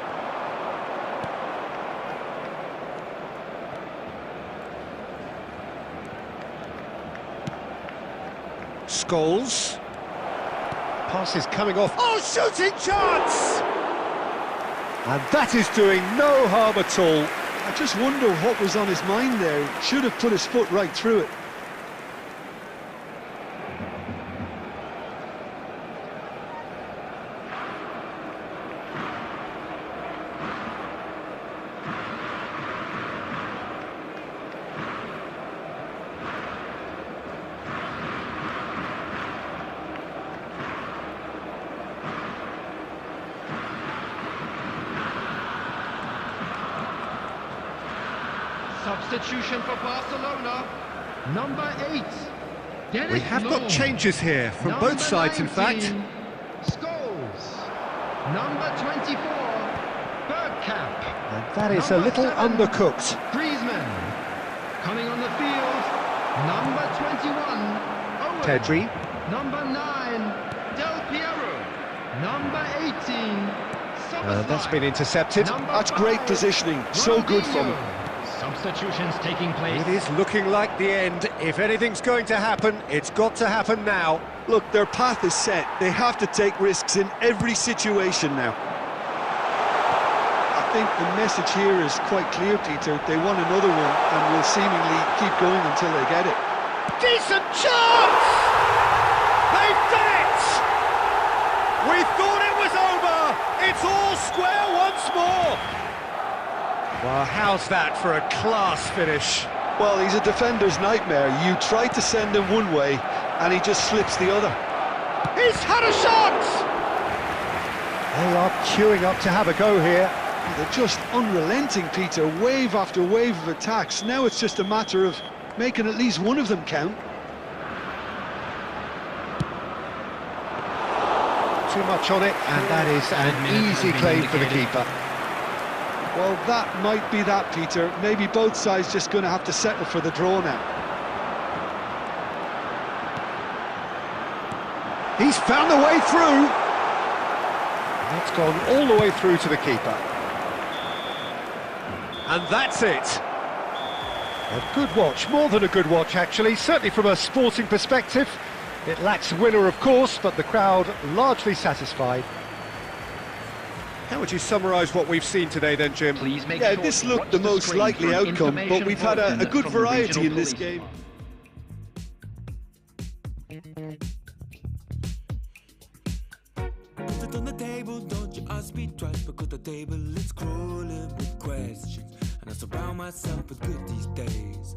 Scholes. Pass is coming off. Oh, shooting chance! And that is doing no harm at all. I just wonder what was on his mind there. Should have put his foot right through it. Substitution for Barcelona, number 8. We have got changes here from both sides, in fact. Scholes, number 24, Bergkamp. And that is a little undercooked. Griezmann, coming on the field, number 21, Owen. Pedri. Number 9, Del Piero, number 18, That's been intercepted. That's great positioning, so good from him. Substitutions taking place. It is looking like the end. If anything's going to happen, it's got to happen now. Look, their path is set. They have to take risks in every situation now. I think the message here is quite clear, Peter. They want another one and will seemingly keep going until they get it. Decent chance! They've done it! We thought it was over! It's all square once more! Well, how's that for a class finish? Well, he's a defender's nightmare. You try to send him one way, and he just slips the other. He's had a shot! They are queuing up to have a go here. They're just unrelenting, Peter. Wave after wave of attacks. Now it's just a matter of making at least one of them count. Too much on it, and that is an easy claim for the keeper. Well, that might be that, Peter. Maybe both sides just going to have to settle for the draw now. He's found the way through. That's gone all the way through to the keeper. And that's it. A good watch, more than a good watch actually, certainly from a sporting perspective. It lacks a winner, of course, but the crowd largely satisfied. How would you summarise what we've seen today then, Jim? Please make sure this looked the most likely outcome, but we've had a good variety in this game. Put it on the table, don't you ask me twice, because the table is crawling with questions. And I surround myself with good these days,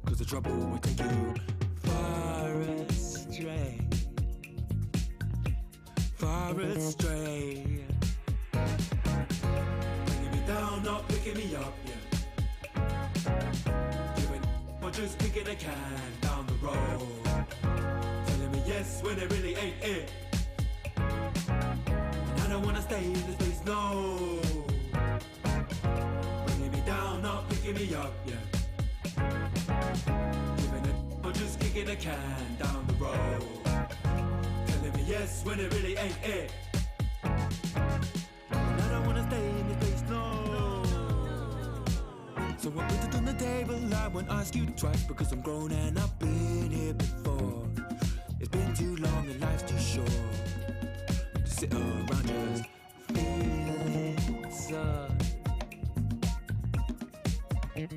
cause the trouble will take you far astray. Far astray. Bringing me down, not picking me up, yeah. Giving or just kicking a can down the road. Telling me yes when it really ain't it. And I don't wanna stay in this place, no. Bringing me down, not picking me up, yeah. Giving it or just kicking a can down the road. Telling me yes when it really ain't it. And I don't wanna stay in this place, no. So I put it on the table, I won't ask you twice, because I'm grown and I've been here before. It's been too long and life's too short to sit around just feeling so. Put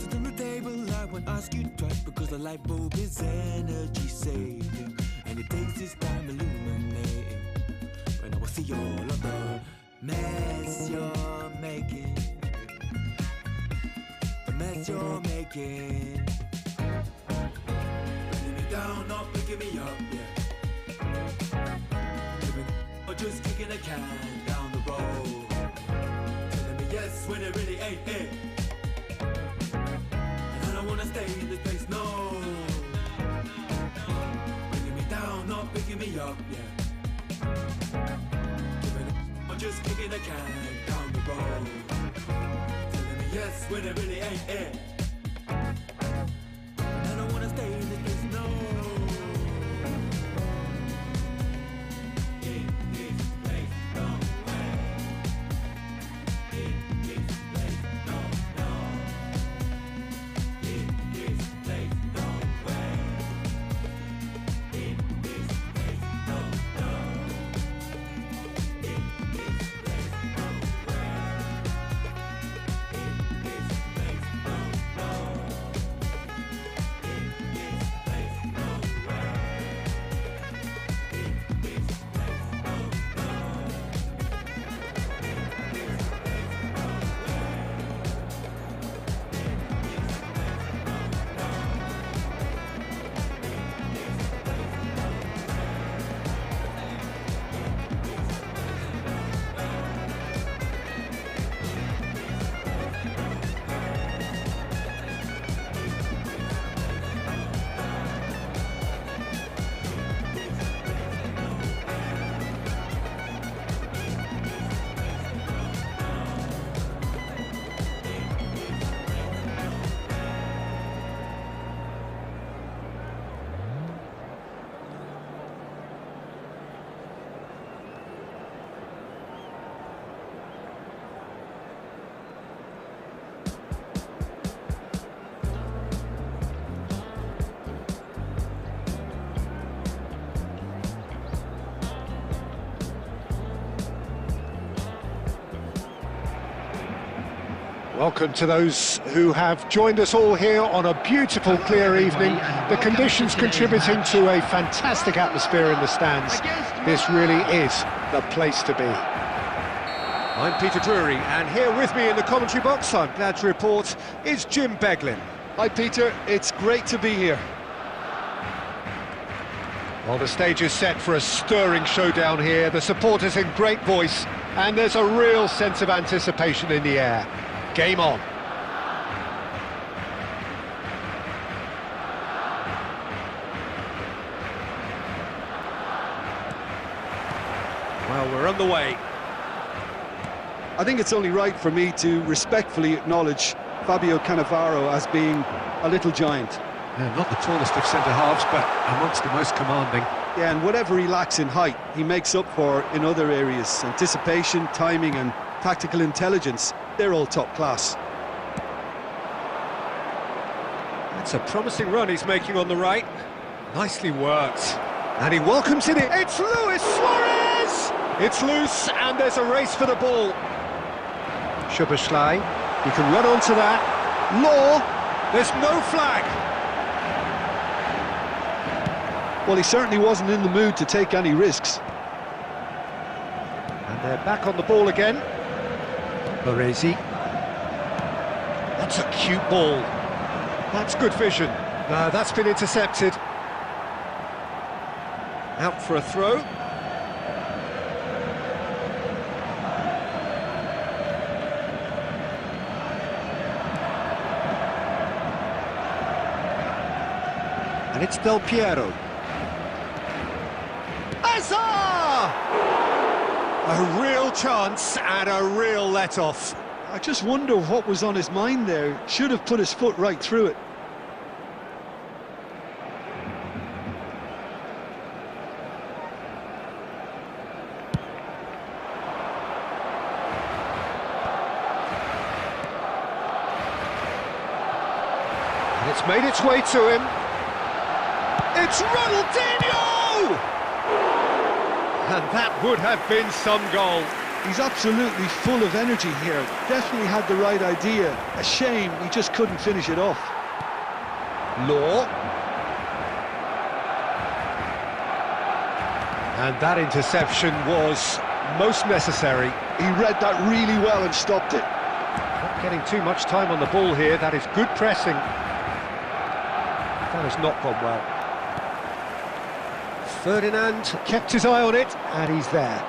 it on the table, I won't ask you twice, because the light bulb is energy saving, and it takes its time illuminating. When I will see all of the mess you're making, the mess you're making. Bringing me down, not picking me up, yeah. Giving or just kicking a can down the road. Telling me yes when it really ain't it. And I don't wanna stay in this place, no. Bringing me down, not picking me up, yeah. Giving or just kicking a can down the road. Telling me yes when it really ain't it. And I don't wanna stay in this place, no. In this place, no way. In this place, no, no. In this place, no way. In this place, no, no. In this place, no way. In this place, no, no. In this place, no way. In this place, no, no. Welcome to those who have joined us all here on a beautiful, clear evening. The conditions contributing to a fantastic atmosphere in the stands. This really is the place to be. I'm Peter Drury, and here with me in the commentary box, I'm glad to report, is Jim Beglin. Hi, Peter. It's great to be here. Well, the stage is set for a stirring showdown here. The supporters in great voice, and there's a real sense of anticipation in the air. Game on. Well, we're We're on the way. I think it's only right for me to respectfully acknowledge Fabio Cannavaro as being a little giant. Yeah, not the tallest of centre-halves, but amongst the most commanding. Yeah, and whatever he lacks in height, he makes up for in other areas. Anticipation, timing and tactical intelligence, they're all top class. That's a promising run he's making on the right. Nicely worked. And he welcomes it in. It's Luis Suarez! It's loose, and there's a race for the ball. Szoboszlai, he can run onto that. Law, there's no flag. Well, he certainly wasn't in the mood to take any risks. And they're back on the ball again. Baresi. That's a cute ball. That's good vision. No, that's been intercepted. Out for a throw. And it's Del Piero. Azar! A real chance and a real let-off. I just wonder what was on his mind there. Should have put his foot right through it. And it's made its way to him. It's Ronaldinho! And that would have been some goal. He's absolutely full of energy here. Definitely had the right idea. A shame he just couldn't finish it off. Law. And that interception was most necessary. He read that really well and stopped it. Not getting too much time on the ball here. That is good pressing. That has not gone well. Ferdinand kept his eye on it, and he's there.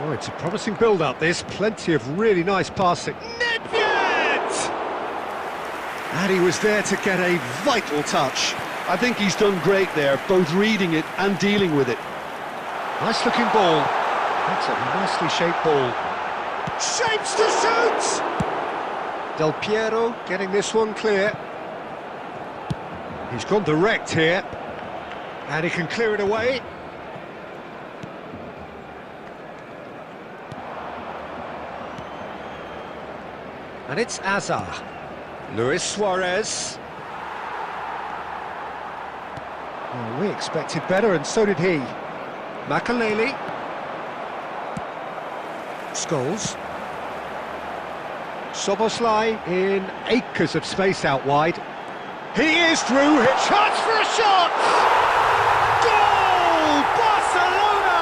Oh, it's a promising build-up, this. Plenty of really nice passing. Nedved! And he was there to get a vital touch. I think he's done great there, both reading it and dealing with it. Nice-looking ball. That's a nicely shaped ball. Shapes to shoot! Del Piero getting this one clear. He's gone direct here. And he can clear it away. And it's Azar. Luis Suarez. Well, we expected better, and so did he. Makaleli. Scholes. Szoboszlai in acres of space out wide. He is through. Chance for a shot! Goal! Barcelona!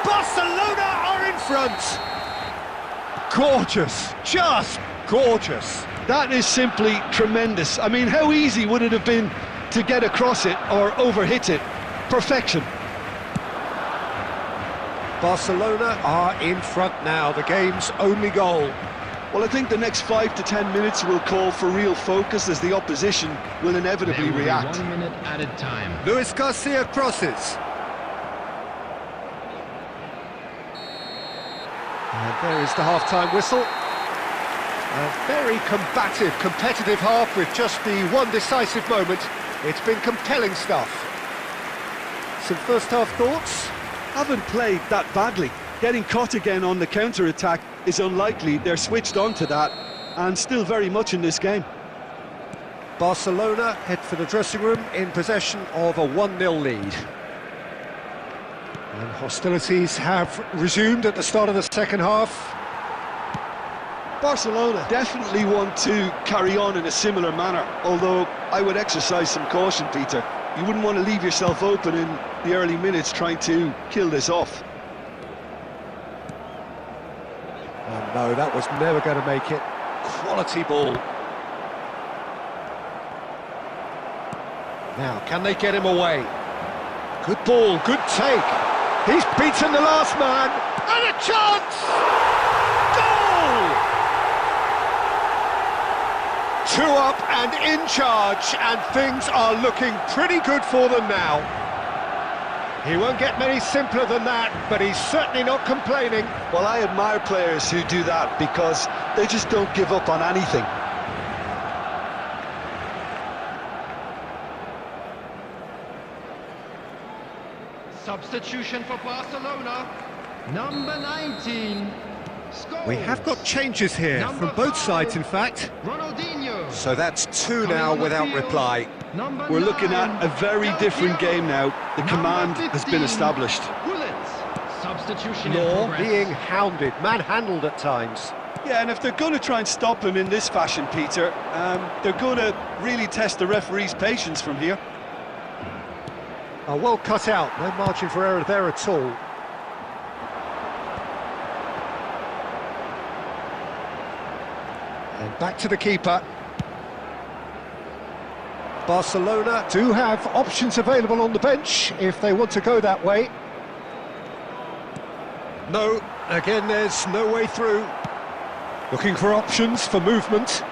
Barcelona are in front. Gorgeous, just gorgeous. That is simply tremendous. I mean, how easy would it have been to get across it or overhit it? Perfection. Barcelona are in front now, the game's only goal. Well, I think the next 5 to 10 minutes will call for real focus as the opposition will inevitably react. 1 minute at a time. Luis Garcia crosses. And there is the half-time whistle. A very combative, competitive half with just the one decisive moment. It's been compelling stuff. Some first-half thoughts? Haven't played that badly. Getting caught again on the counter-attack is unlikely. They're switched on to that and still very much in this game. Barcelona head for the dressing room in possession of a 1-0 lead. And hostilities have resumed at the start of the second half. Barcelona definitely want to carry on in a similar manner, although I would exercise some caution, Peter. You wouldn't want to leave yourself open in the early minutes trying to kill this off. Oh no, that was never going to make it. Quality ball. Now, can they get him away? Good ball, good take. He's beaten the last man, and a chance! Goal! 2 up and in charge, and things are looking pretty good for them now. He won't get many simpler than that, but he's certainly not complaining. Well, I admire players who do that because they just don't give up on anything. Substitution for Barcelona. Number 19. Scores. We have got changes here Number from both 5, sides, in fact. Ronaldinho. So that's two Coming now on the without field. reply. Number We're looking 9, at a very Del different Piero. game now. The Number command has been 15, established. Bullets. Substitution in Law progress. being hounded, manhandled at times. Yeah, and if they're going to try and stop him in this fashion, Peter, they're going to really test the referee's patience from here. Oh, well cut out, no margin for error there at all. And back to the keeper. Barcelona do have options available on the bench if they want to go that way. No, again there's no way through. Looking for options for movement.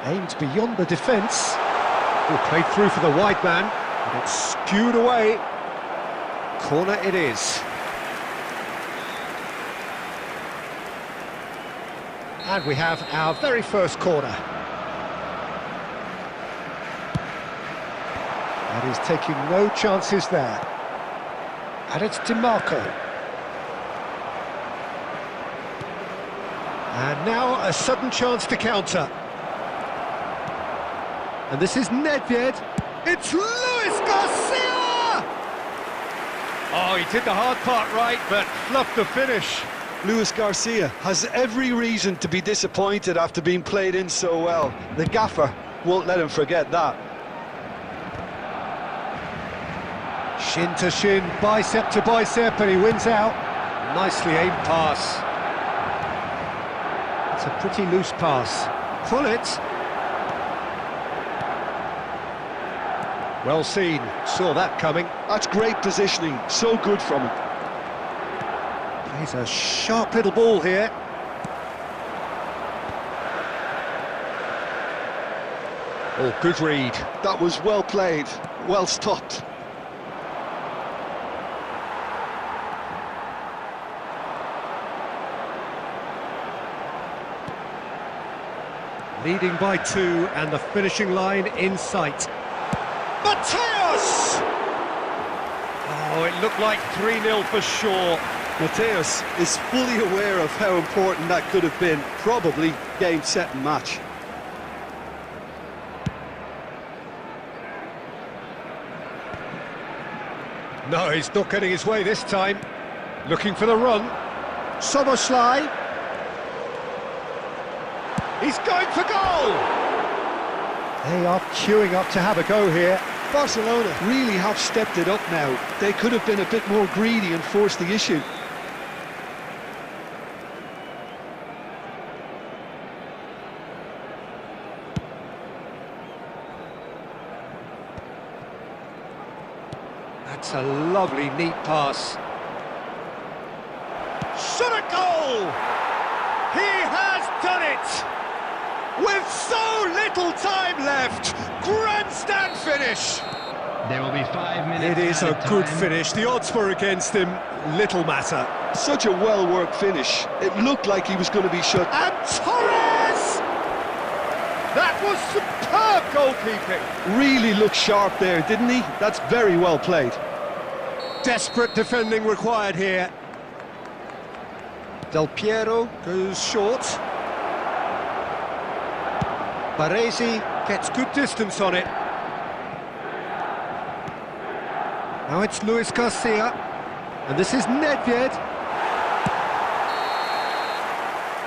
Aimed beyond the defence. Oh, played through for the wide man, but it's skewed away. Corner it is. And we have our very first corner. And he's taking no chances there. And it's DiMarco. And now a sudden chance to counter. And this is Nedved. It's Luis Garcia! Oh, he did the hard part right, but fluffed the finish. Luis Garcia has every reason to be disappointed after being played in so well. The gaffer won't let him forget that. Shin to shin, bicep to bicep, and he wins out. Nicely aimed pass. It's a pretty loose pass. Pull it. Well seen, saw that coming. That's great positioning, so good from him. Plays a sharp little ball here. Oh, good read. That was well played, well stopped. Leading by 2 and the finishing line in sight. Mateus! Oh, it looked like 3-0 for sure. Mateus is fully aware of how important that could have been. Probably game, set and match. No, he's not getting his way this time. Looking for the run. Soboslai. He's going for goal! They are queuing up to have a go here. Barcelona really have stepped it up now. They could have been a bit more greedy and forced the issue. That's a lovely, neat pass. Shot a goal! He has done it! With so little time left, grandstand finish. There will be 5 minutes. It is a added good time. finish. The odds were against him. Little matter. Such a well-worked finish. It looked like he was going to be shut. And Torres! That was superb goalkeeping. Really looked sharp there, didn't he? That's very well played. Desperate defending required here. Del Piero goes short. Baresi gets good distance on it. Now it's Luis Garcia, and this is Nedved.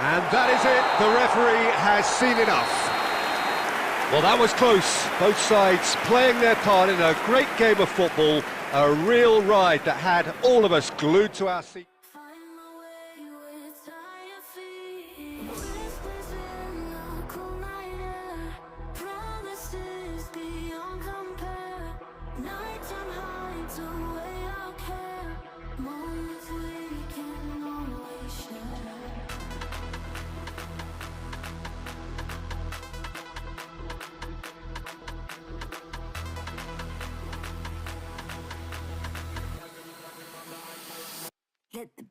And that is it, the referee has seen enough. Well, that was close, both sides playing their part in a great game of football, a real ride that had all of us glued to our seats.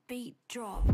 beat drop.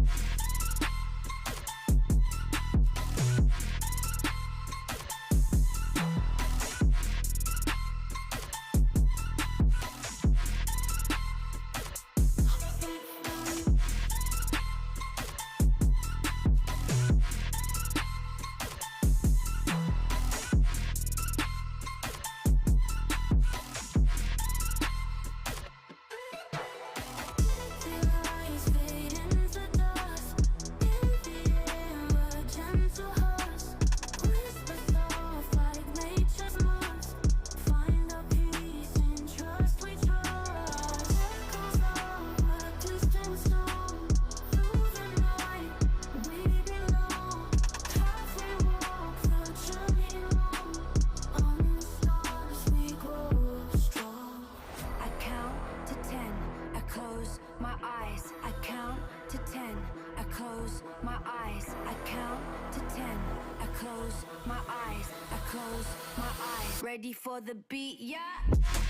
Ready for the beat, yeah.